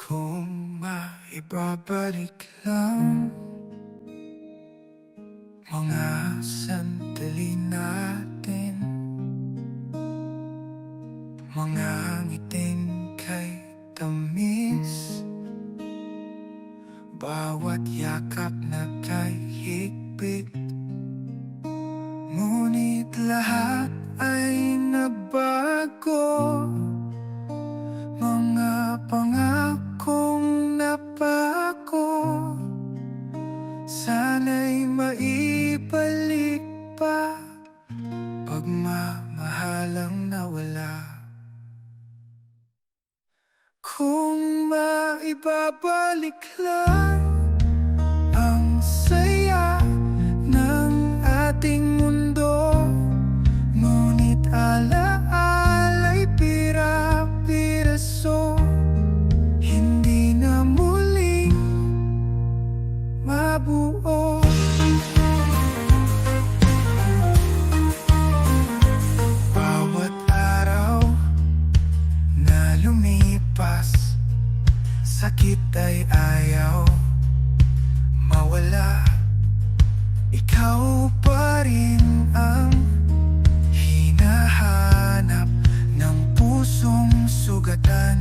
Kung maibabalik lang mga sandali natin, mga ngiting kay tamis, bawat yakap na kay higpit. Ngunit lahat ay nabago, mga pangakong napako, sana'y maibalik pa, pagmamahalang nawala. Kung maibabalik lang ang saya ng ating mundo, ngunit alaala'y pira-piraso, hindi na muling mabuo. Bawat araw na lumipas, sakit ay ayaw mawala. Ikaw pa rin ang hinahanap ng pusong sugatan.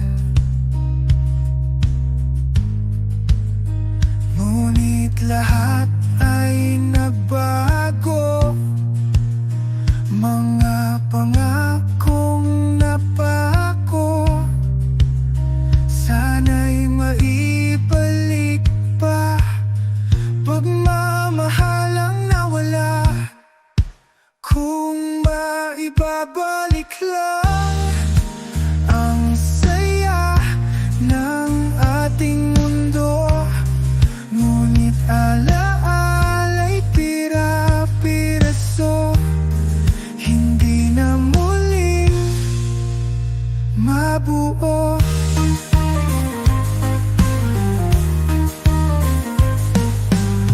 Ngunit lahat ay nagbago, mga pangakong napako, sana'y maibalik pa, pagmamahalang nawala. Kung maibabalik lang ang saya ng ating mundo, ngunit alaala'y pira-piraso, hindi na muling mabuo.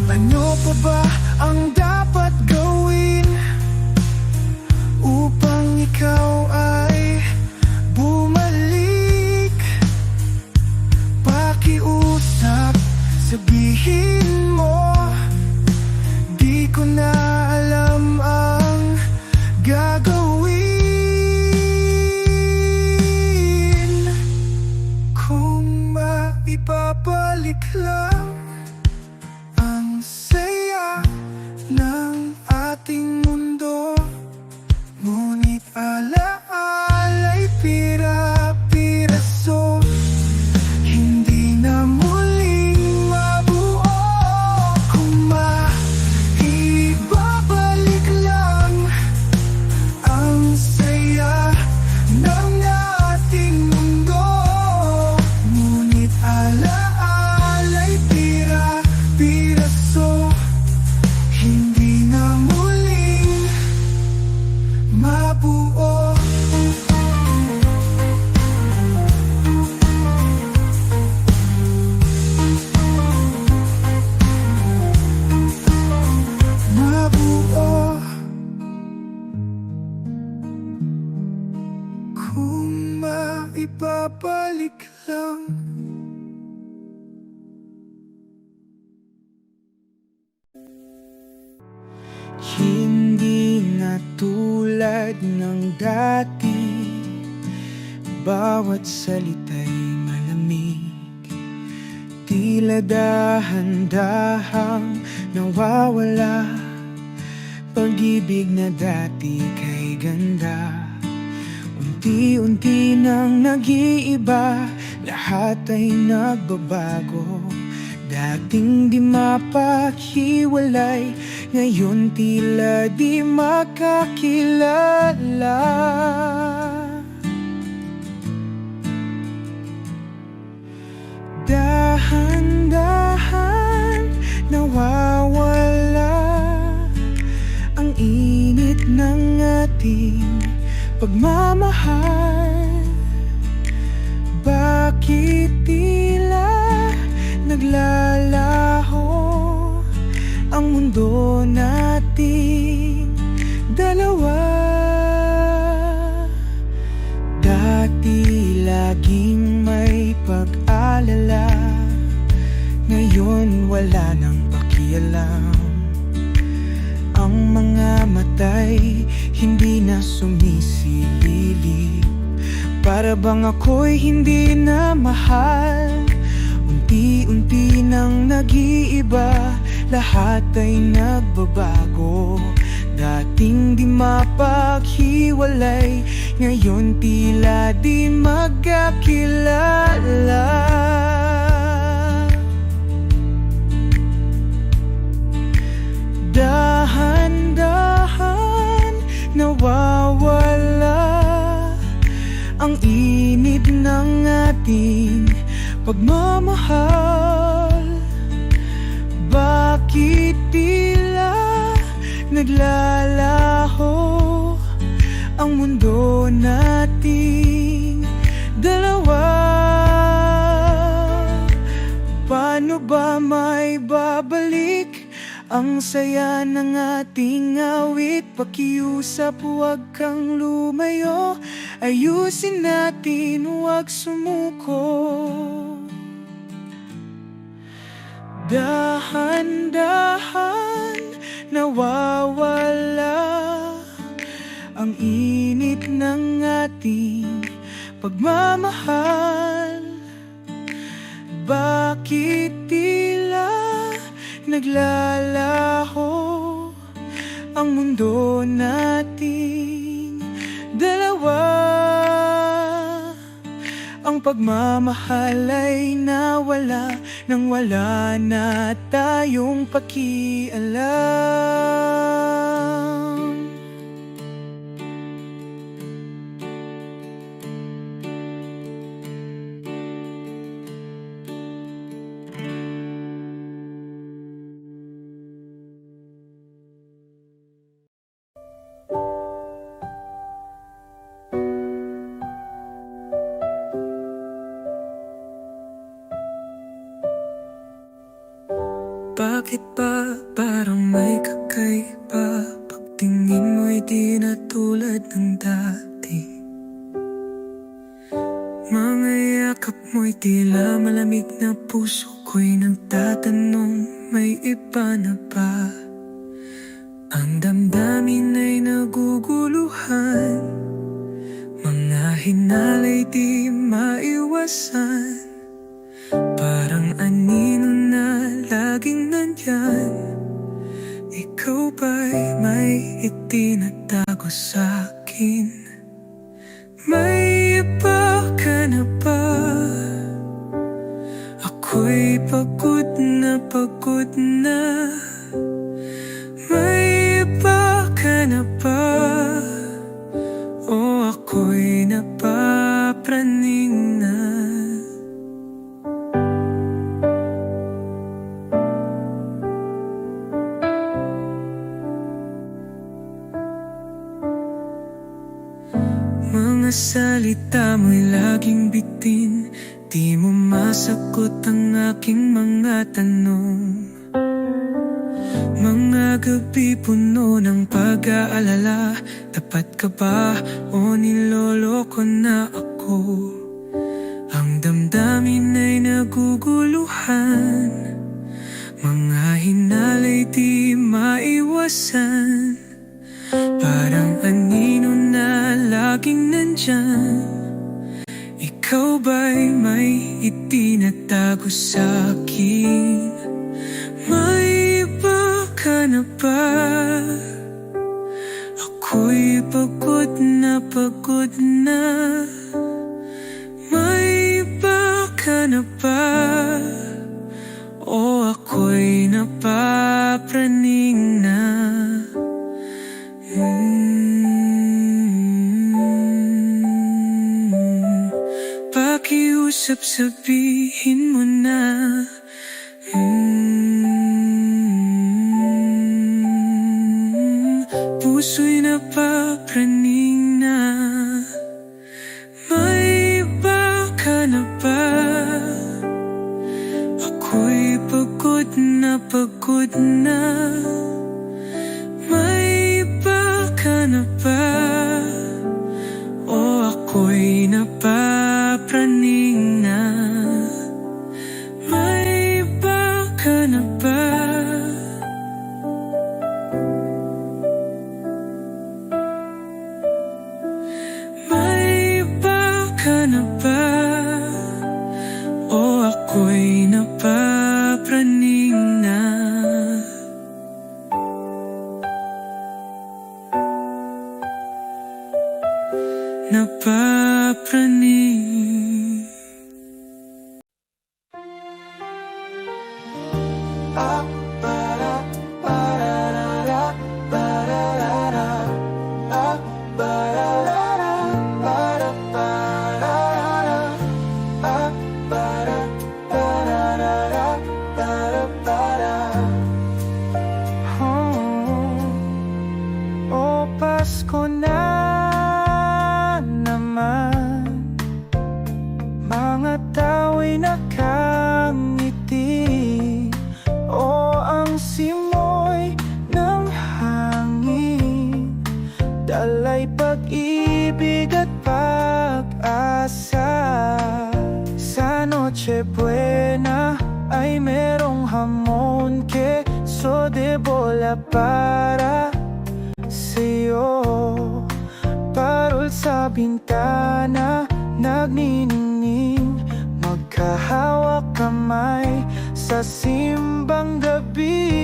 Ano pa ba ang dapat gawin upang ikaw ay bumalik? Pakiusap, sabihin mo, di ko na alam ang gagawin. Kung maibabalik lang ang saya ng ating mundo, ngunit alaala'y pira-piraso, hindi na muling mabuo. Kung maibabalik lang ang saya ng ating mundo, ngunit alaala'y pira-piraso, hindi na muling mabuo. Mabuo. Kung maibabalik lang. Hindi na tulad ng dati, bawat salita'y malamig, tila dahan-dahang nawawala. Pag-ibig na dati kay ganda, unti-unti nang nag-iiba, lahat ay nagbabago. Dating di mapaghiwalay, ngayon tila di makakilala. Dahan-dahan nawawala ang init ng ating pagmamahal. Bakit tila naglalaho ang mundo nating dalawa? Dati laging may pag-alala, wala nang pakialam. Ang mga matay hindi na sumisilili, para bang ako'y hindi na mahal. Unti-unti nang nag-iiba, lahat ay nagbabago. Dating di mapaghiwalay, ngayon tila di magkakilala. Dahan-dahan nawawala ang init ng ating pagmamahal. Bakit tila naglalaho ang mundo nating dalawa? Paano ba may babalik ang saya ng ating awit? Pakiusap, huwag kang lumayo, ayusin natin, huwag sumuko. Dahan-dahan nawawala ang init ng ating pagmamahal. Bakit tila naglalaho ang mundo nating dalawa? Ang pagmamahal ay nawala nang wala na tayong pakialam. Bakit ba parang may kakaiba? Pagtingin mo'y di na tulad ng dati. Mga yakap mo'y tila malamig na puso ko'y nagtatanong, may iba na ba? Ang damdamin ay naguguluhan, mga hinalay di maiwasan. Parang anino na laging nandyan, ikaw ba'y may itinatago sa'kin? May iba ka na ba? Ako'y pagod na pagod na. May iba ka na ba? O ako'y napapraning na. Mga salita mo'y laging bitin, di mo masagot ang aking mga tanong. Mga gabi puno ng pag-aalala, tapat ka ba o niloloko na ako? Ang damdamin ay naguguluhan, mga hinalay di maiwasan. Parang anino na laging nandyan, ikaw ba'y may itinatago sa'kin? May iba ka na ba? Ako'y pagod na pagod na. May iba ka na ba? O ako'y napapraning na. Pakiusap, sabihin mo na. Puso'y napapraning na. May iba ka na ba? Ako'y pagod na pagod na. May iba ka na ba? O ako'y napapraning na. May iba ka na ba? ako'y napapraning na. Napapraning. O Pasko na naman, mga tao'y nakangiti. O ang simoy ng hangin, dalay pag-ibig at pag-asa. Sa Noche Buena ay merong hamon, queso de bola para sa'yo. Parol sa bintana, nagniningning, magkahawak kamay sa simbang gabi.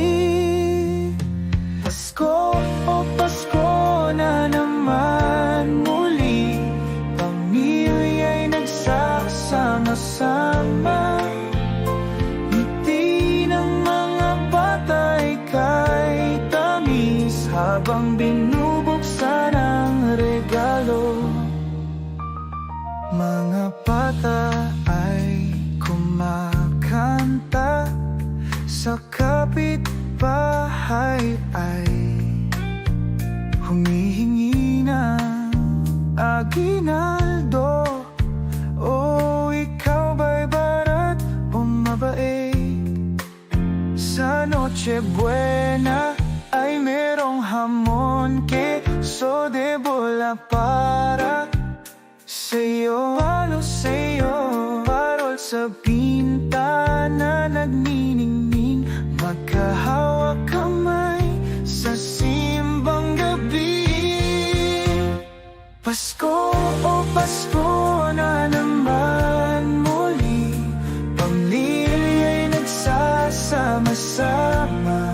Pasko, o Pasko na naman muli, pamilya'y nagsasama-sama. Ngiti ng mga bata'y kay tamis, habang binubuksan ang regalo. Mga bata ay kumakanta, sa kapitbahay ay humihingi ng aginaldo. O ikaw ba'y barat o mabait? Sa Noche Buena ay merong hamon, queso de bola para sa'yo. Palo sa'yo, parol sa bintana, nagniningning, magkahawak kamay sa simbang gabi. Pasko, o Pasko na naman muli, pamilya'y nagsasama-sama.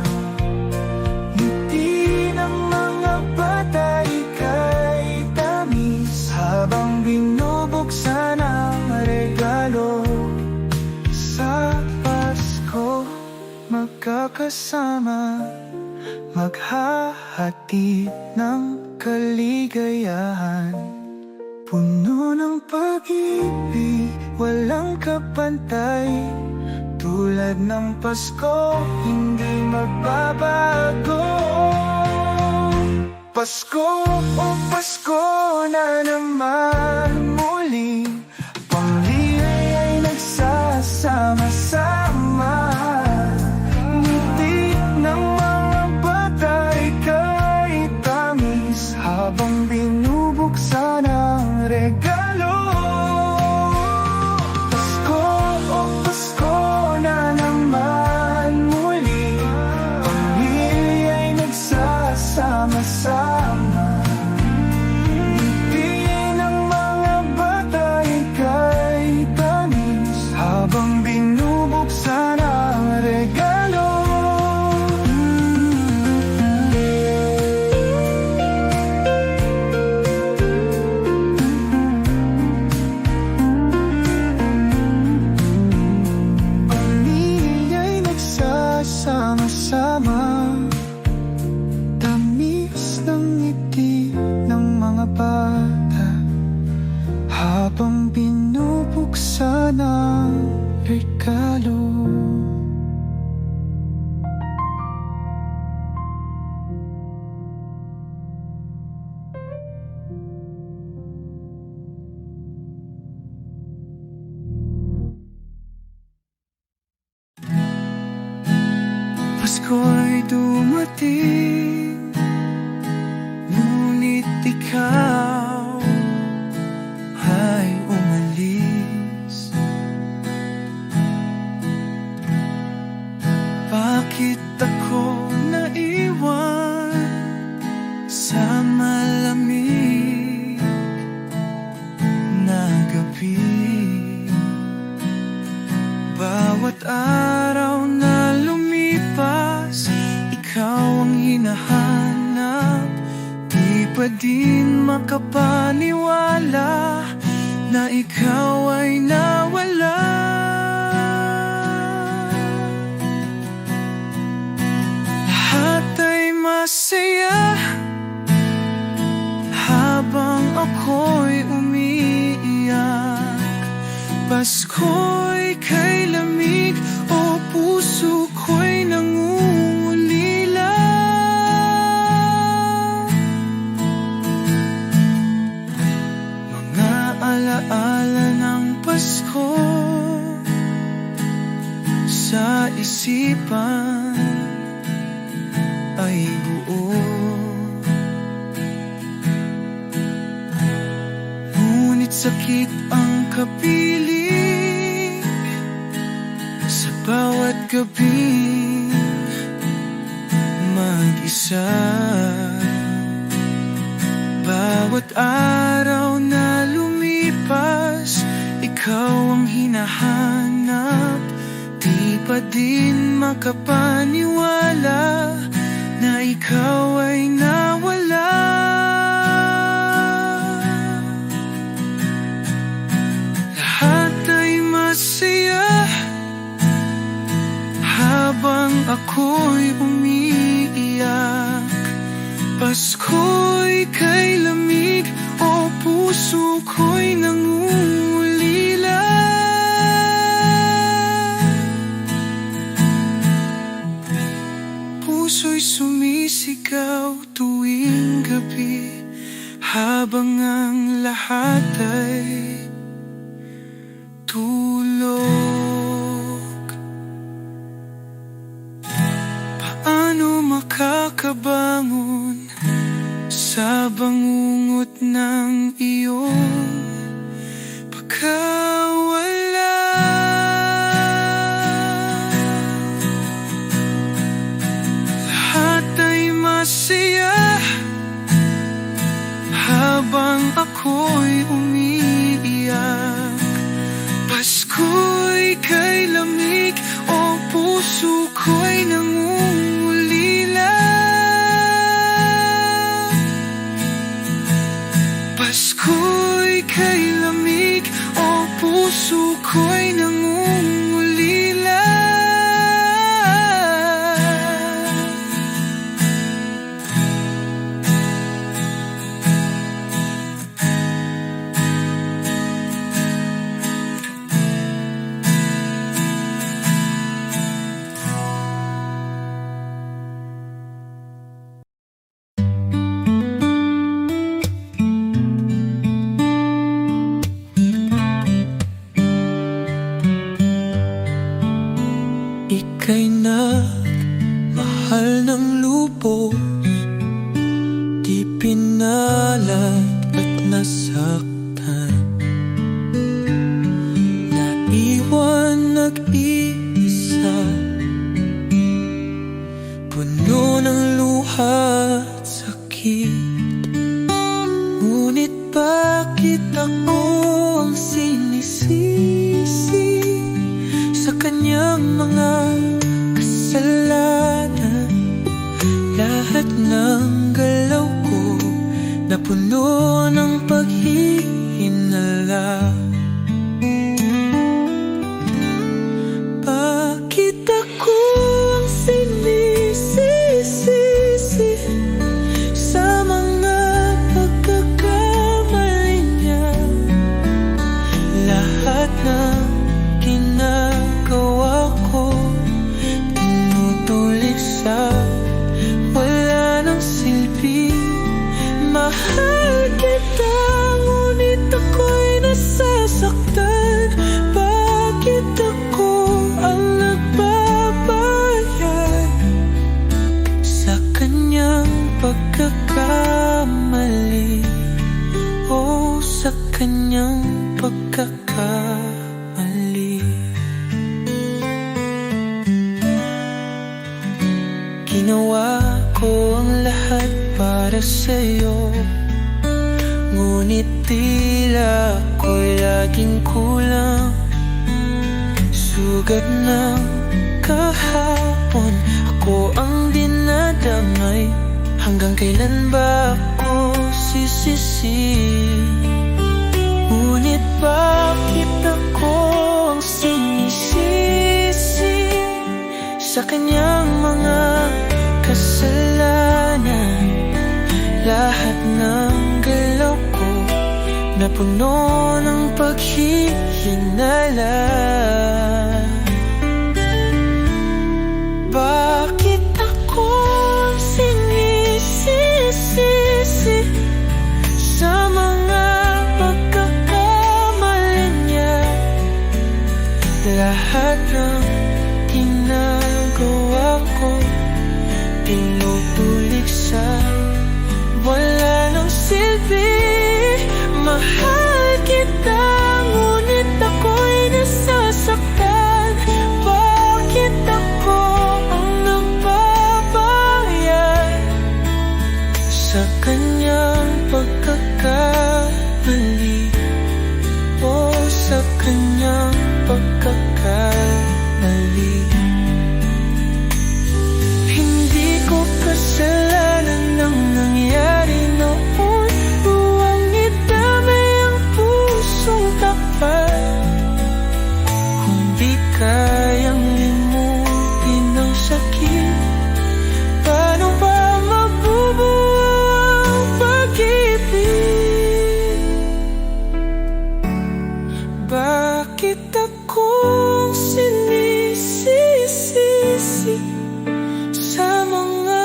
Ngiti ng mga bata'y kay tamis, habang binubuksan ang regalo. Sa Pasko magkakasama, maghahatid ng kaligayahan. Puno ng pag-ibig, walang kapantay, tulad ng Pasko, hindi magbabago. Pasko, o Pasko na naman muli, pamilya'y nagsasama-sama. Ngiti ng mga bata'y kay tamis, habang binubuksan ang regalo. Pasko, o Pasko na naman muli, pamilya'y nagsasama-sama. Ngiti ng mga bata'y kay tamis, habang binubuksan ang regalo. Pamilya'y nagsasama-sama, tamis ng ngiti ng mga bata, habang binubuksan ang regalo. Pasko'y dumating, ngunit ikaw ay umalis. Bakit ako naiwan sa malamig na gabi? Bawat araw na lumipas, ikaw ang hinahanap. Di pa din makapaniwala na ikaw ay nawala. Lahat ay masaya habang ako'y umiiyak. Pasko'y kay lamig o puso ko'y nangungulila. Mga alaala ng Pasko sa isipan ay buo. Ngunit sakit ang kapiling sa bawat gabing mag-isa. Bawat araw na lumipas, ikaw ang hinahanap. Di pa din makapaniwala na ikaw ay nawala. Lahat ay masaya habang ako'y umiiyak. Pasko'y kay lamig o puso ko'y nangungulila. Puso'y sumisigaw tuwing gabi habang ang lahat ay tulog. Paano makakabangon sa bangungot ng iyong pagkawala? Lahat ay masaya habang ako'y umiiyak. Pasko'y kay lamig o puso ko'y nangungulila. Pasko'y kay lamig o puso ko'y nangungulila. Ika'y nagmahal ng lubos, di pinalat at nasaktan. Naiwan nag-iisa, puno ng luha at sakit. Ngunit bakit ako ang sinisisi sa kanyang mga kasalanan? Lahat ng galaw ko na puno ng paghihinala. Bakit ako ang sinisisi sa mga pagkakamali niya? Lahat ng ginagawa ko tinutulik sa wala ng silbi. Mahal kita, ngunit ako'y nasasaktan. Bakit ako ang nagbabayad sa kanyang pagkakamali? O sa kanyang pagkakamali. Ginawa ko ang lahat para sa'yo, ngunit tila ako'y laging kulang. sugat ng kahapon. Ako ang dinadamay. Hanggang kailan ba ako sisisi? Ngunit bakit ako ang sinisisi sa kanyang mga kasalanan? Lahat ng galaw ko napuno ng paghihinala. Bakit ako sinisisi sa mga pagkakamali niya? Lahat ng ginagawa ko tinutulik sa wala ng silbi. Mahal kita, ngunit ako'y nasasaktan. Bakit ako ang nagbabayad sa kanyang pagkakamali? O sa kanyang pagkakamali? Hindi ko kasalanan ng nangyari noon. Huwag idamay ang pusong tapat. Kung di kayang limutin ang sakit, paano ba mabubuo ang pag-ibig? Bakit akong sinisisi sa mga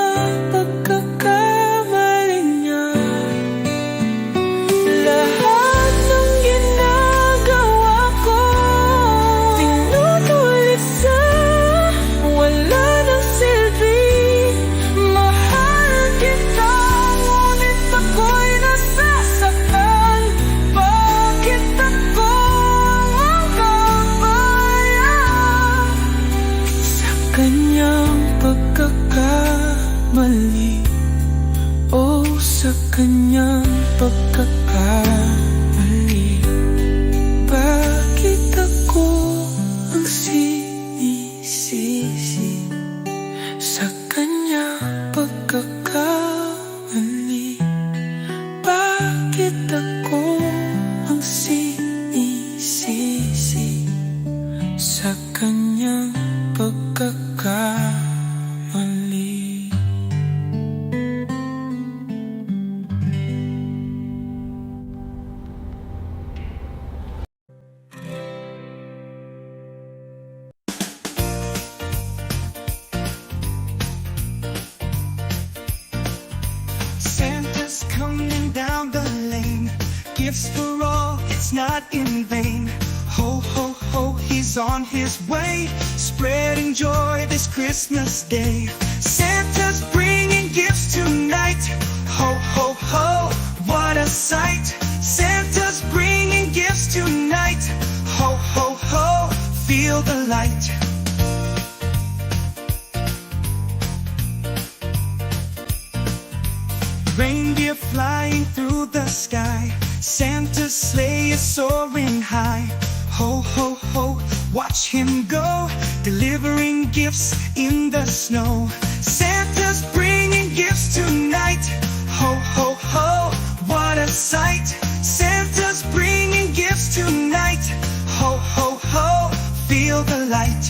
pagkakamali niya? Lahat ng ginagawa ko tinutulik sa wala ng silbi. Mahal kita, ngunit ako'y nasasaktan. Bakit ako ang kabayan sa kanyang pagkakamali? O sa kanyang pagkakamali? Bakit ako ang sinisisi sa kanyang pagkakamali? Bakit ako ang sinisisi sa kanyang pagkakamali? Santa's coming down the lane. Gifts for all, it's not in vain. Ho, ho, ho, he's on his way, spreading joy this Christmas day. Santa's bringing gifts tonight. Ho, ho, ho, what a sight. Santa's bringing gifts tonight. Ho, ho, ho, feel the light. Reindeer flying through the sky. Santa's sleigh is soaring high. Ho, ho, ho, watch him go, delivering gifts in the snow. Santa's bringing gifts tonight. Ho, ho, ho, what a sight. Santa's bringing gifts tonight. Ho, ho, ho, feel the light.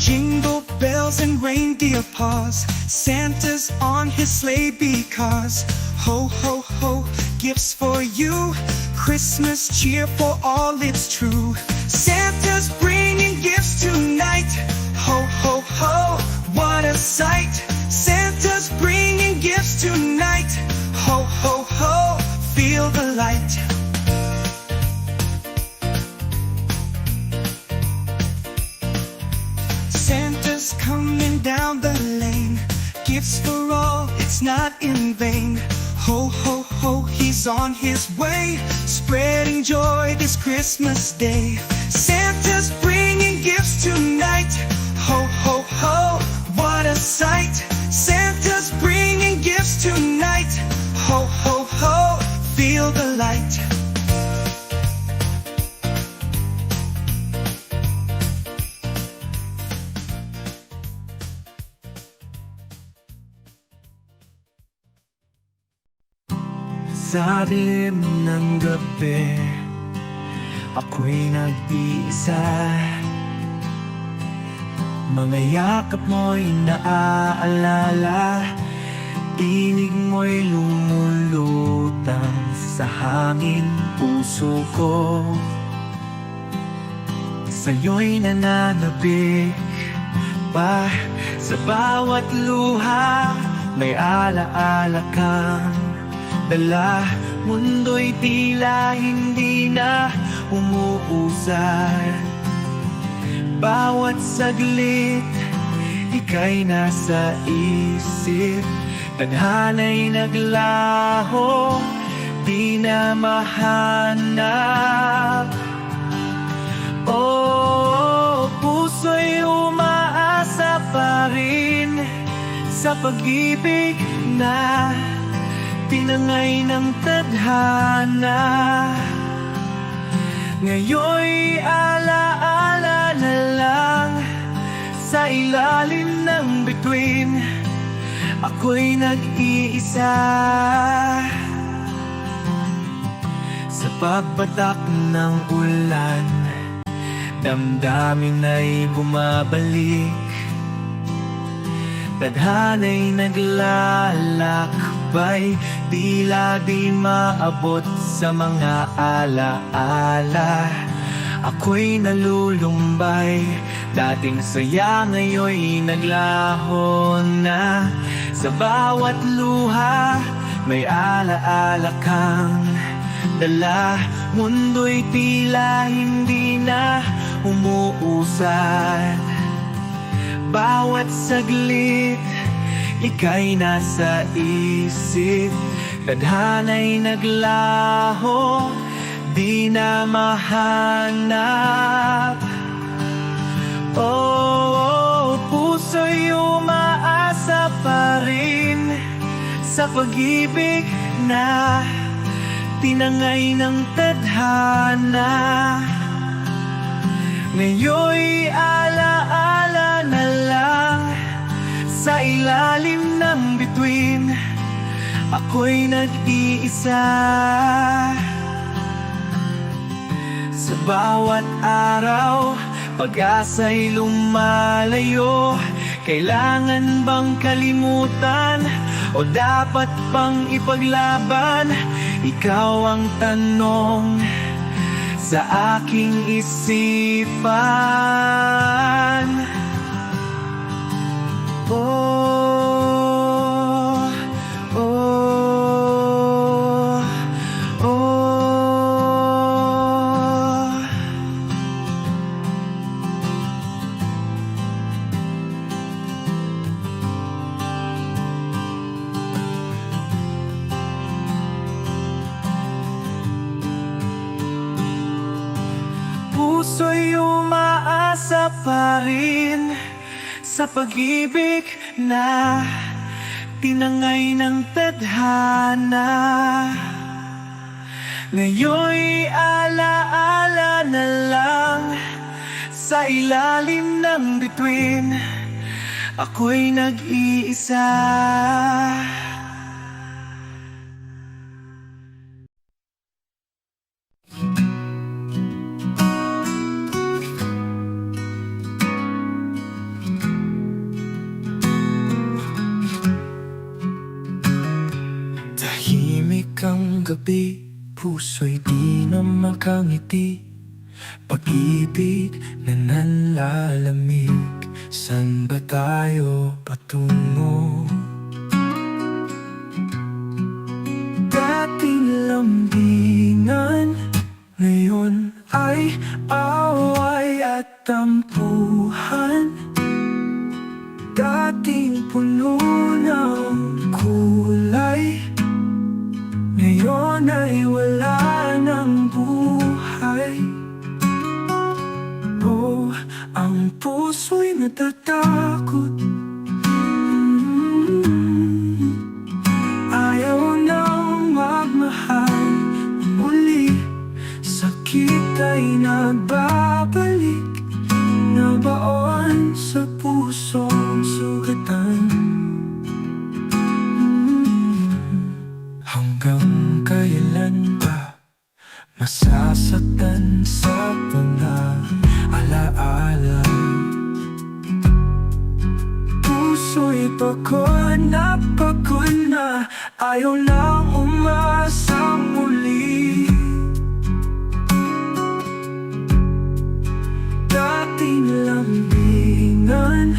Jingle bells and reindeer paws. Santa's on his sleigh because ho, ho, ho, gifts for you. Christmas cheer for all, it's true. Santa's bringing gifts tonight. Ho, ho, ho, what a sight. Santa's bringing gifts tonight. Ho, ho, ho, feel the light. Santa's coming down the lane. Gifts for all, it's not in vain. Ho, ho, ho, he's on his way, spreading joy this Christmas day. Santa's bringing gifts tonight. Ho, ho, ho, what a sight. Santa's bringing gifts tonight. Ho, ho, ho, feel the light. Sa dilim ng gabi, ako'y nag-iisa. Mga yakap mo'y naaalala, tinig mo'y lumulutang sa hangin puso ko. Sa'yo'y nananabik pa sa bawat luha, may alaala kang dala. Mundo'y tila hindi na umuusad. Bawat saglit, ika'y nasa isip. Tadhana'y naglaho, di na mahanap. Oh, puso'y umaasa pa rin sa pag-ibig na tinangay ng tadhana. Ngayon'y alaala na lang sa ilalim ng bituin, ako'y nag-iisa. Sa pagbatak ng ulan, damdamin ay bumabalik. Tadhana'y naglalakbay, tila di maabot sa mga alaala. Ako'y nalulumbay, dating saya ngayon'y naglaho na. Sa bawat luha, may alaala kang dala. Mundo'y tila hindi na umuusad. Bawat saglit, ika'y nasa isip. Tadhana'y naglaho, di na mahanap. Oh, puso'y umaasa pa rin sa pag-ibig na tinangay ng tadhana. Ngayon'y alaala na lang sa ilalim ng bituin, ako'y nag-iisa. Sa bawat araw, pag-asa'y lumalayo. Kailangan bang kalimutan o dapat bang ipaglaban? Ikaw ang tanong sa aking isipan. Oh, oh, oh. Puso'y umaasa pa rin sa pag-ibig na tinangay ng tadhana. Ngayon'y alaala na lang sa ilalim ng bituin, ako'y nag-iisa. Tahimik ang gabi, puso'y di na makangiti. Pag-ibig na nanlalamig, san ba tayo patungo? Dating lambingan, ngayon ay away at tampuhan. Dating puno ng kulay, ngayon ay wala ng buhay. Oh, ang puso'y natatakot. Ayaw nang magmahal. ika'y nagbabalik, nabaon sa pusong sugatan. Hanggang kailan ba masasaktan sa mga alaala? Puso'y pagod na, ayaw lang umasa muli. Dating lambingan,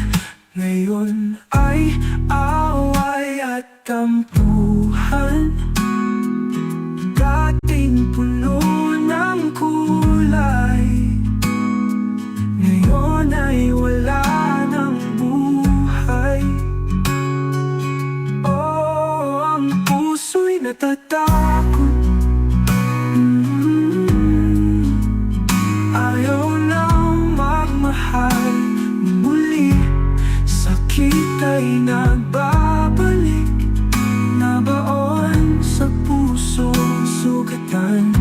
ngayon ay away at tampuhan. Dating puno ng kulay, ngayon ay wala ng buhay. Oh, ang puso'y natatakot, ayaw nang magmahal muli. Sakit ay nagbabalik, nabaon sa pusong sugatan.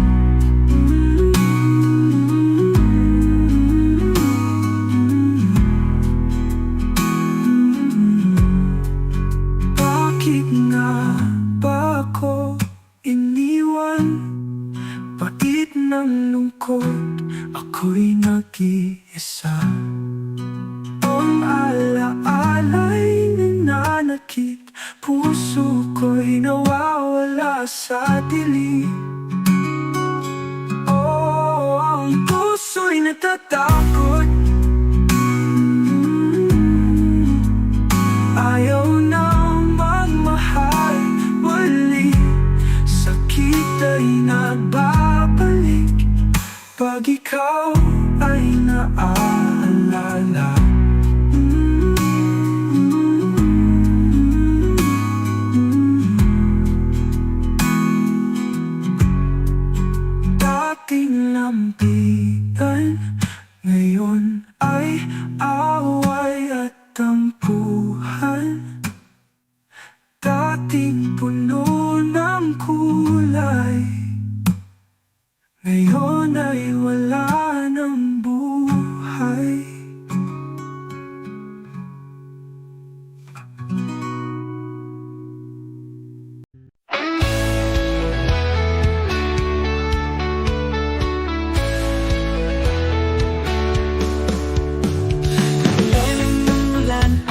Bakit nga ba ako iniwan? Pait ng lungkot, ako'y nag-iisa. Ang ala-ala'y nananakit, puso ko'y nawawala sa dilim. Oh, ang puso'y natatakot, ayaw nang magmahal muli. Sakit ay nagbabalik pag ikaw ay naaalala. Dating lampitan, ngayon ay away at tampuhan. Dating puno ng kulay, ngayon ay wala ng buhay.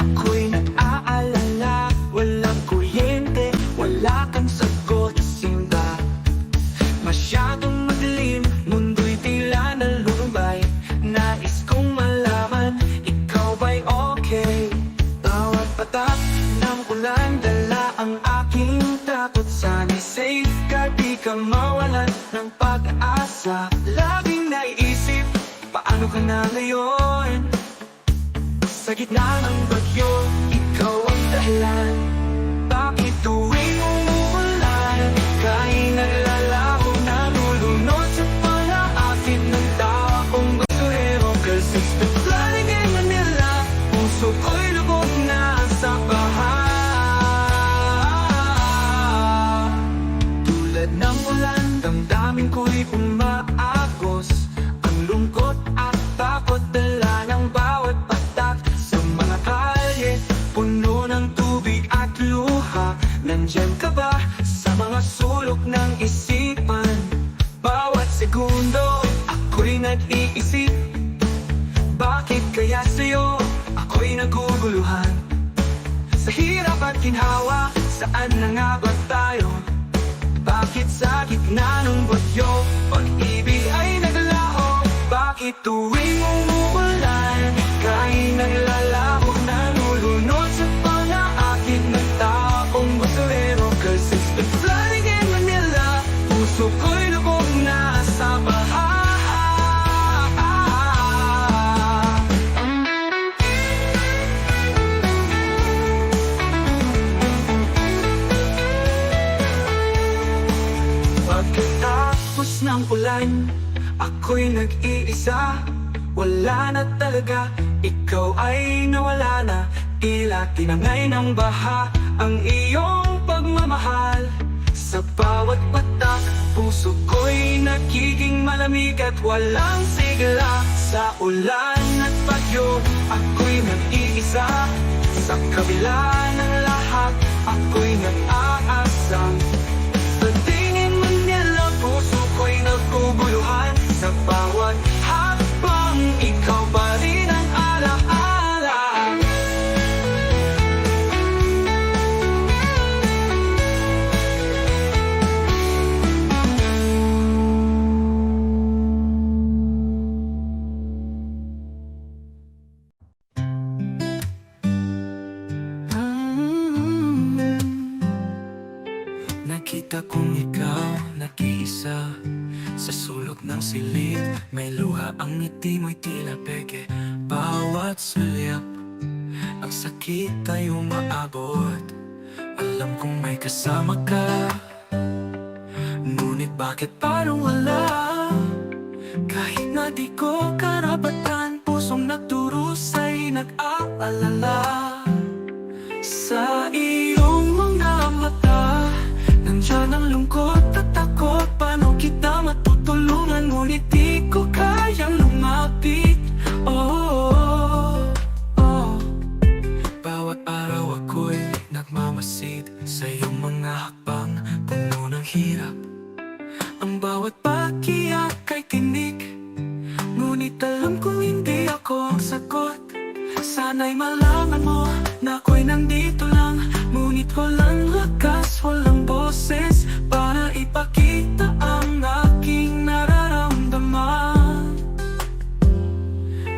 Ako'y nag-aalala, walang kuryente, wala kang sagot sa simba. Masyadong madilim, mundo'y tila nalulubay. Nais kong malaman, ikaw ba'y okay? Bawat patak ng ulan, dala ang aking takot. Sana'y safe ka, di ka mawalan ng pag-asa. Laging naiisip, paano ka na ngayon? Sa gitna ng bagyo, ikaw ang dahilan. Bakit tuwing umuulan, ika'y naglalaho, nalulunod sa palaakit ng taong basurero? 'Cause it's been flooding in Manila, puso ko'y lubog na sa baha. Tulad ng ulan, damdamin ko'y umaagos. Ang lungkot at takot, dala ng bawat patak. Sa mga kalye, puno ng tubig at luha. Nandyan ka ba sa mga sulok ng isipan? Bawat segundo, ako'y nag-iisip. Bakit kaya sa'yo, ako'y naguguluhan? Sa hirap at ginhawa, saan na nga ba tayo? Bakit sa gitna ng bagyo, pag-ibig ay naglalaho? Bakit tuwing umuulan, ika'y naglalaho, nalulunod sa palaakit ng taong basurero? 'Cause it's been flooding in Manila, puso ko'y lubog na sa baha. Pagkatapos ng ulan, ako'y nag-iisa. Wala na talaga, ikaw ay nawala na. Tila tinangay ng baha ang iyong pagmamahal. Sa bawat patak, puso ko'y nagiging malamig at walang sigla. Sa ulan at bagyo, ako'y nag-iisa. Sa kabila ng lahat, ako'y nag-aasa. Sa tingin man nila, puso ko'y naguguluhan. Sa bawat hakbang, ikaw pa rin ang alaala. Nakita kong ikaw nag-iisa sa sulok ng silid. May luha ang ngiti mo'y tila peke. Bawat sulyap, ang sakit ay umaabot. Alam kong may kasama ka, ngunit bakit parang wala? Kahit na di ko karapatan, pusong nagdurusay nag-aalala. Sa iyong mga mata, nandiyan ang lungkot at takot. Paano kita matutulungan, ngunit di ko kayang lumapit. Bawat araw ako'y nagmamasid sa iyong mga hakbang, puno ng hirap. Ang bawat pakiyak ay tinik, ngunit alam kong hindi ako ang sagot. Sana'y malaman mo na ako'y nandito lang, ngunit walang lakas, walang boses para ipakita ang aking nararamdaman.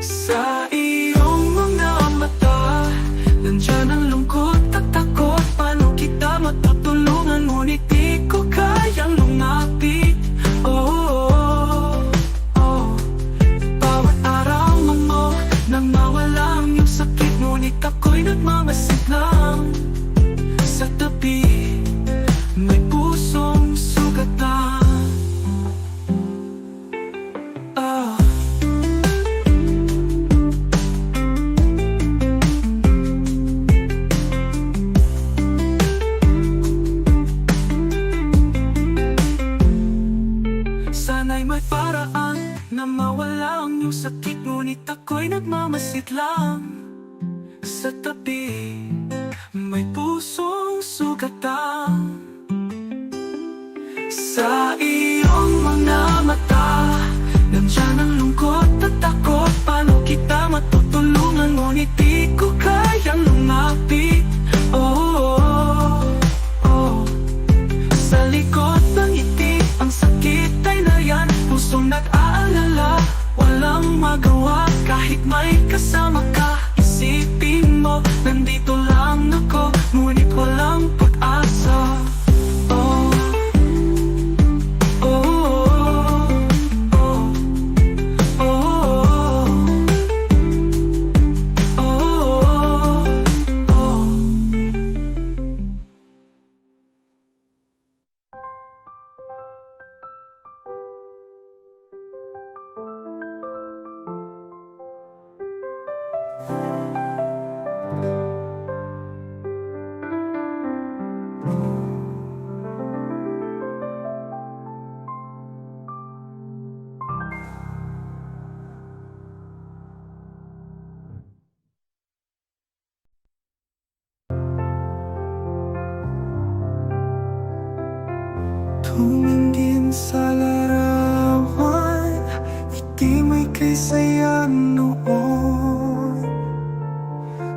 Sa iyong mga mata, nandiyan ang lungkot at takot. Paano kita matutulungan, ngunit di ko kayang lumapit. Bawat araw mo nang mawala ang iyong sakit, ngunit ako'y nagmamasid lang. Sa tabi, may pusong sugatan. Sana'y may paraan na mawala ang iyong sakit, ngunit ako'y nagmamasid lang. Sa tabi, may pusong sugatan. Sa iyong mga mata, nandiyan ang lungkot at takot. Paano kita matutulungan, ngunit di ko kayang lumapit. Sa likod ng ngiti, ang sakit ay nariyan. Pusong nag-aalala, walang magawa. Kahit may kasama ka, isipin mo, nandito lang ako, ngunit walang pag-asa. Tumingin sa larawan, ngiti mo'y kay saya noon.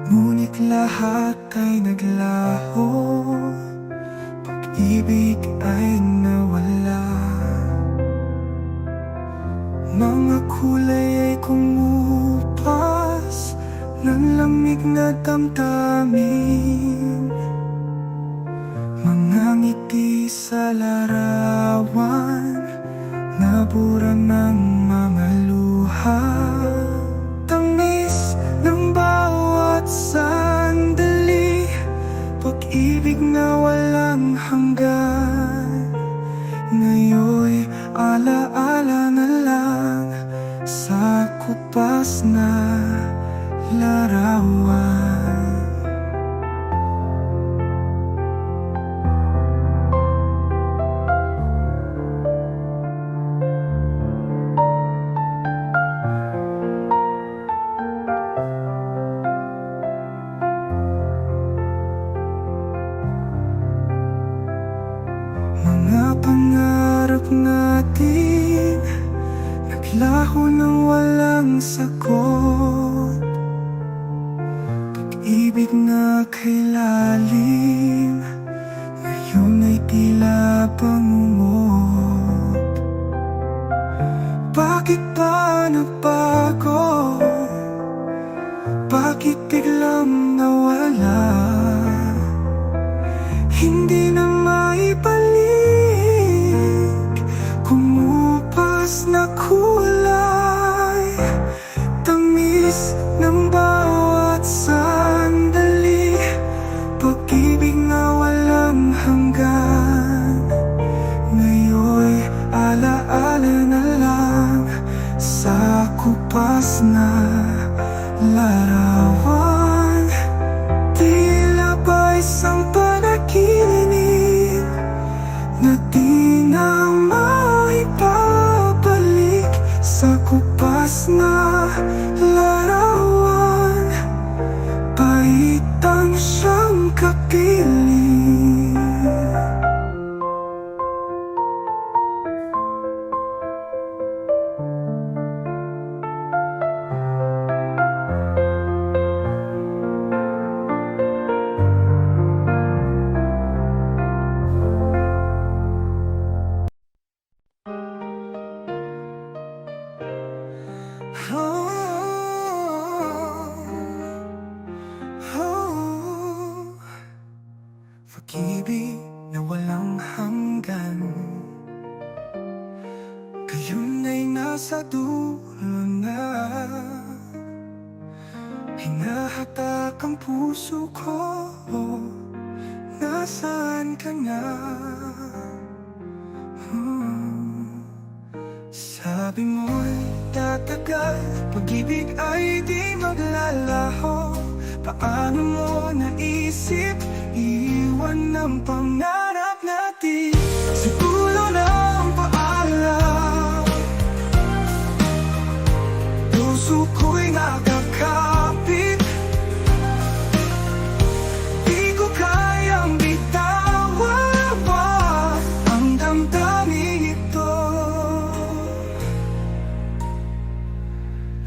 Ngunit lahat ay naglaho, pag-ibig ay nawala. Mga kulay ay kumupas ng lamig na damdamin. Mga ngiti sa larawan, nabura ng mga luha. Tamis ng bawat sandali, pag-ibig na walang hanggan. Ngayon'y alaala na lang sa kupas na larawan. natin naglaho ng walang sagot. Pag-ibig na kay lalim ngayon ay tila pangungod. Bakit ba nagbago? Bakit biglang nawala? Hindi na maibalik, kumupas na kulay, tamis ng bawat sandali, pag-ibig na walang hanggan. Ngayon'y alaala na lang sa kupas na larawan. Tila ba isang panaginip na di na maibabalik sa kupas na larawan, paitang siyang kapiling. Pag-ibig na walang hanggan, ngayon ay nasa dulo na. Hinahatak ang puso ko, nasaan ka na? Sabi mo'y tatagal, pag-ibig ay di maglalaho. Paano mo naisip iwan ng pangarap natin sa dulo ng paalam? Puso ko'y nakakapit, di ko kayang bitawan pa ang damdamin ito.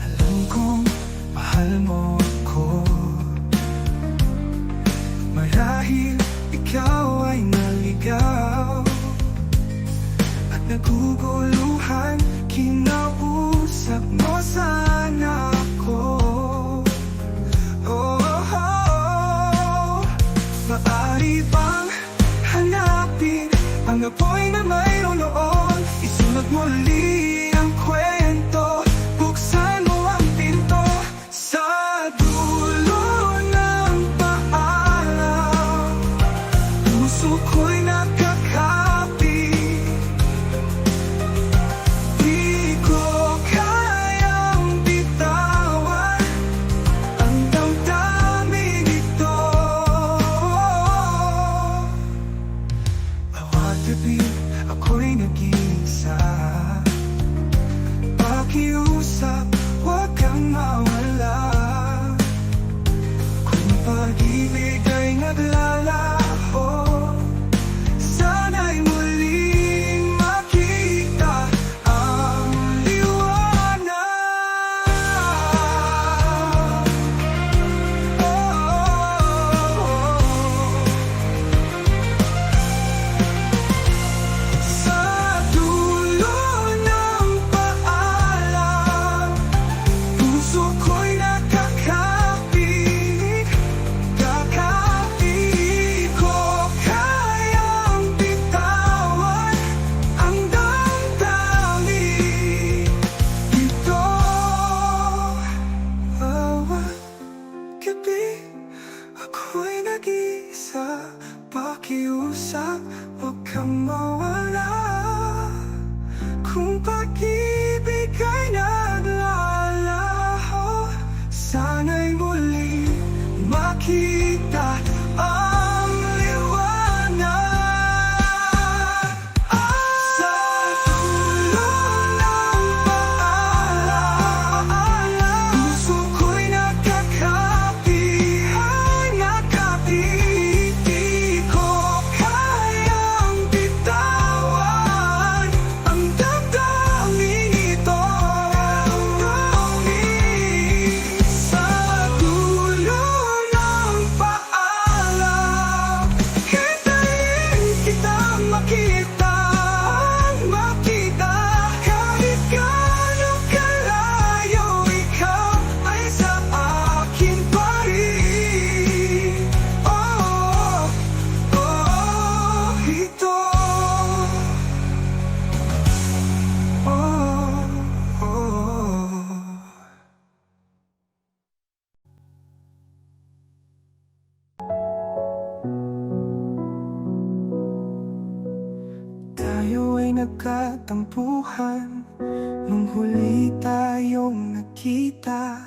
Alam kong mahal mo ako, marahil ikaw ay naligaw at naguguluhan. Kinausap mo sana ako. Maaari bang hanapin ang apoy na mayroon noon? Isulat muli ang kwento, buksan mo ang pinto sa dulo ng paalam. Puso ko'y nakakapit, di ko kayang bitawan ang damdamin ito. Bawat gabi ako'y nag-iisa, pakiusap, huwag kang mawala. Kung pag-ibig ay naglalaho, sana'y muling makita ang liwanag. Sa dulo ng paalam, puso ko'y nakakapit, di ko kayang bitawan ang damdamin ito. Bawat gabi ako'y nag-iisa, pakiusap, huwag kang mawala. Kung pag-ibig ay naglalaho, sana'y muli makita ang liwanag. Sa dulo ng paalam, puso ko'y nakakapit, di ko kayang bitawan ang tampuhan. Nung huli tayong nagkita,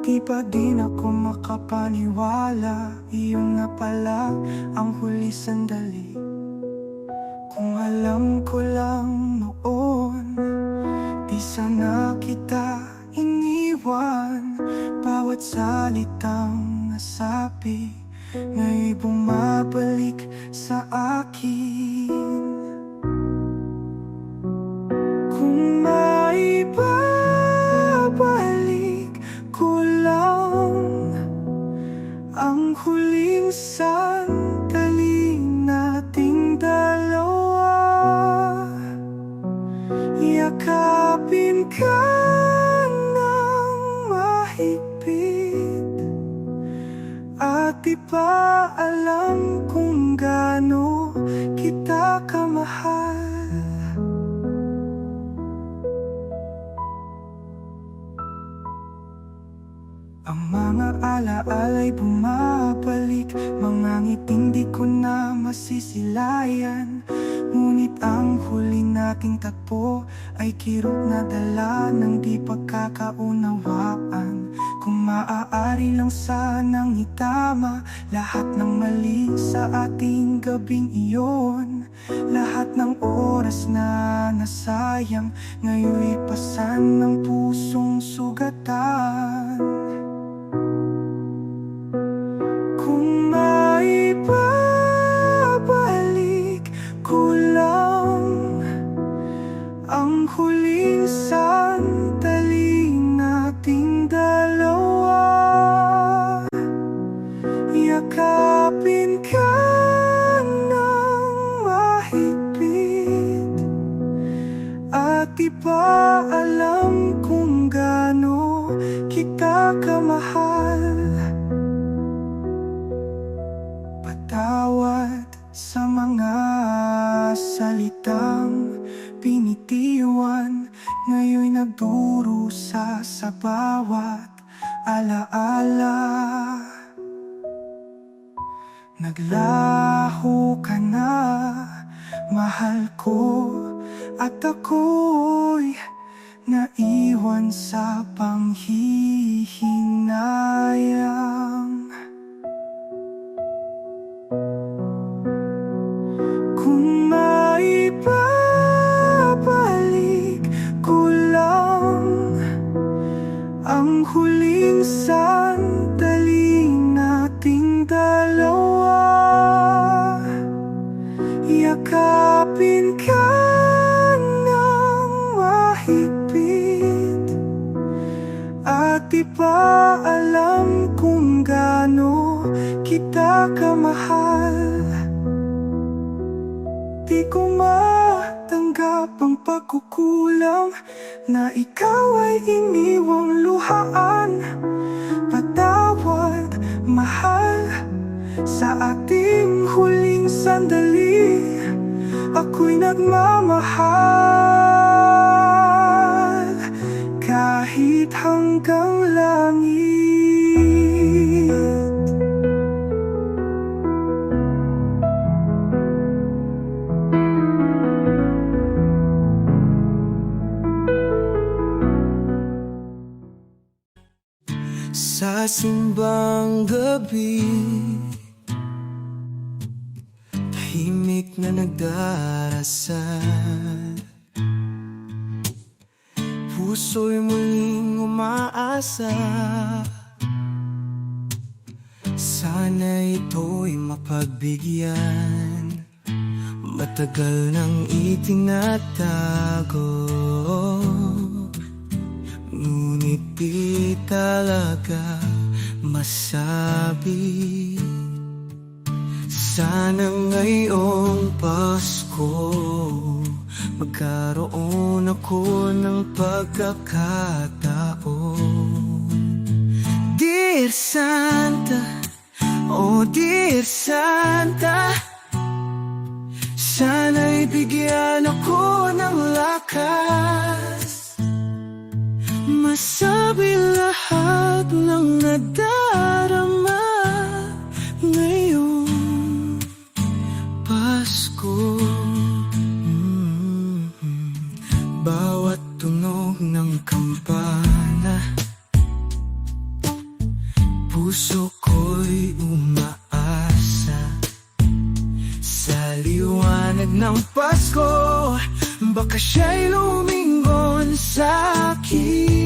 di pa din ako makapaniwala. Iyon nga pala ang huli sandali. Kung alam ko lang noon, di sana kita iniwan. Bawat salitang nasabi, ngayon'y bumabalik sa akin. Kung maibabalik ko lang ang huling sandali nating dalawa, yakapin ka ng mahigpit, at di pa alam kung gaano kita kamahal. Ang mga alaala'y bumabalik, mga ngiting di ko na masisilayan. Ngunit ang huli nating tagpo ay kirot na dala ng di pagkakaunawaan. Kung maaari lang sanang itama lahat ng mali sa ating gabing iyon, lahat ng oras na nasayang ngayon'y pasan ng pusong sugatan. Kung maibabalik ko lang ang huling sandali nating dalawa, yakapin ka ng mahigpit, at di pa alam kung gaano kita kamahal. Patawad sa mga salitang pinitiwan, ngayon'y nagdurusa sa bawat alaala. Naglaho ka na, mahal ko, at ako'y naiwan sa panghihinayang. Kung maibabalik ko lang ang huling sandali nating dalawa, yakapin ka ng mahigpit, at di pa alam kung gaano kita kamahal. Di ko matanggap ang pagkukulang na ikaw ay iniwang luhaan. Patawad, mahal, sa ating huling sandali. Ako'y nagmamahal kahit hanggang langit. Sa simbang gabi, tahimik na nagdarasal, puso'y muling umaasa. Sana ito'y mapagbigyan, matagal nang itinatago, ngunit di talaga masabi. Sana ngayong Pasko magkaroon ako ng pagkakataon. Dear Santa, oh dear Santa, sana'y bigyan ako ng lakas, masabi lahat ng nadarama ngayong Pasko. ang kampana, puso ko'y umaasa sa liwanag ng Pasko. Baka siya'y lumingon sa'kin.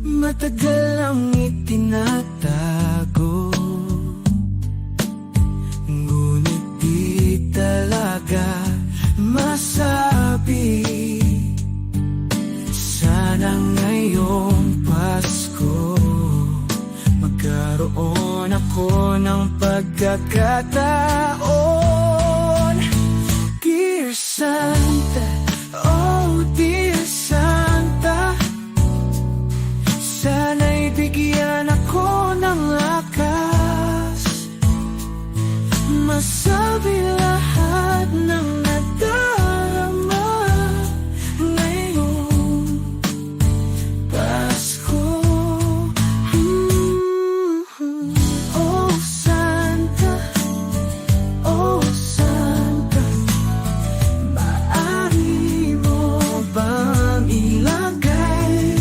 Matagal ang itinatago, ngunit di talaga masabi. Sana ngayong Pasko magkaroon ako ng pagkakataon. Dear Santa, oh dear Santa, sana'y bigyan ako ng lakas, masabi lahat ng nadarama ngayong Pasko. Oh Santa, oh Santa, maaari mo bang ilagay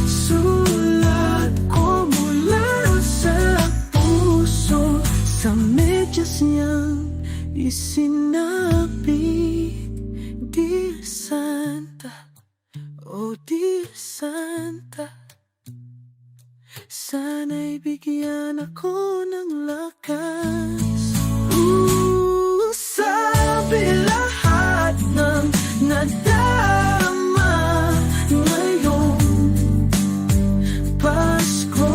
sulat ko mula sa puso sa medyas niyang isinabi? Dear Santa, oh dear Santa, sana'y bigyan ako ng lakas. Sabi lahat ng nadarama ngayong Pasko.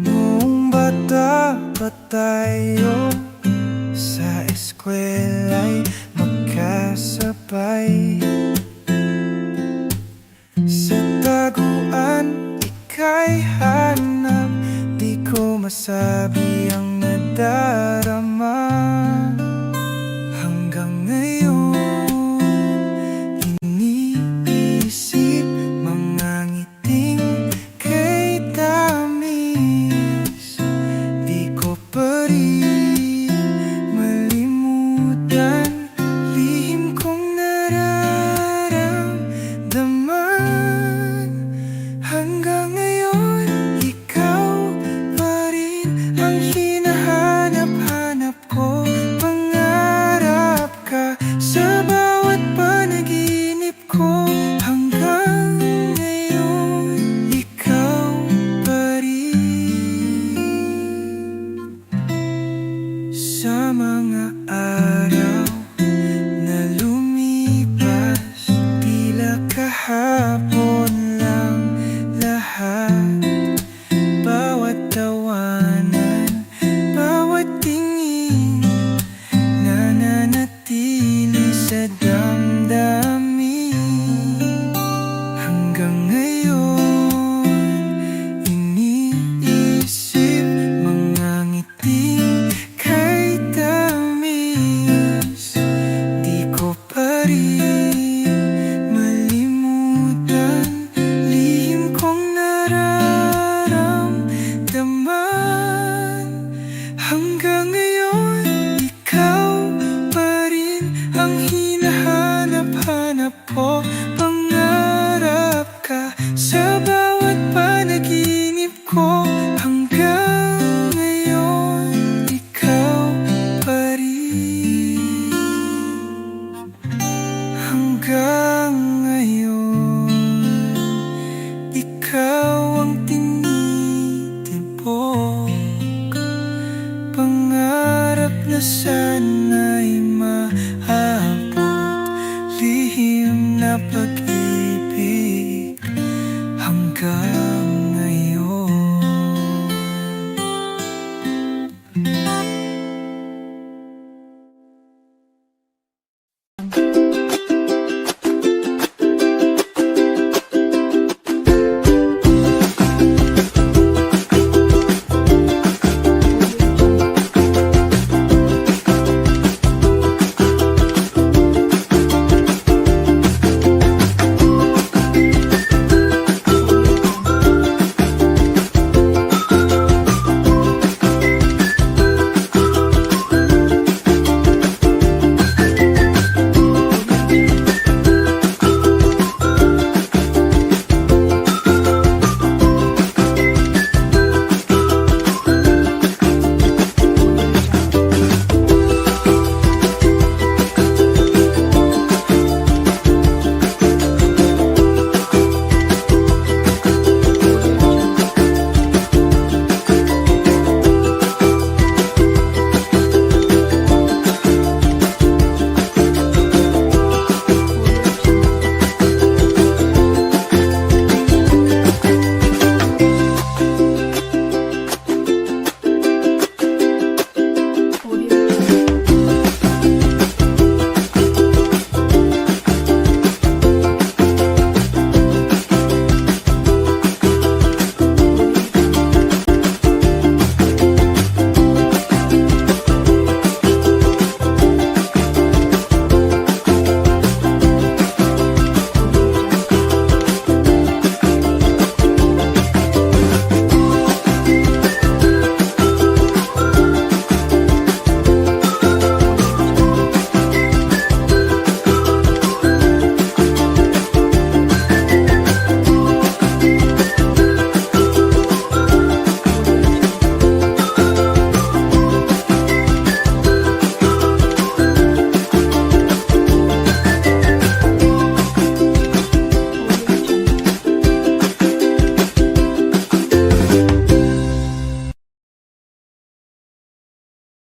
Noong bata pa tayo, sa eskwela'y magkasabay. Sa taguan, ika'y hanap, di ko masabi ang nadarama. Hanggang ngayon, iniisip mga ngiting kay tamis. Di ko pa rin malimutan lihim kong nararamdaman. Hanggang ngayon, ikaw pa rin ang hinahanap-hanap ko. Pangarap ka sa bawat panaginip ko. Hanggang ngayon, ikaw pa rin. Sa mga araw na lumipas, tila kahapon lang lahat. Bawat tawanan, bawat tingin, nananatili sa damdamin. Hanggang ngayon, iniisip mga ngiting kay tamis. Di ko pa rin malimutan lihim kong nararamdaman. Hanggang ngayon, ikaw pa rin ang hinahanap-hanap ko. Pangarap ka sa bawat panaginip ko. Hanggang ngayon, ikaw pa rin. Hanggang ngayon, ikaw ang tinitibok. Pangarap na sana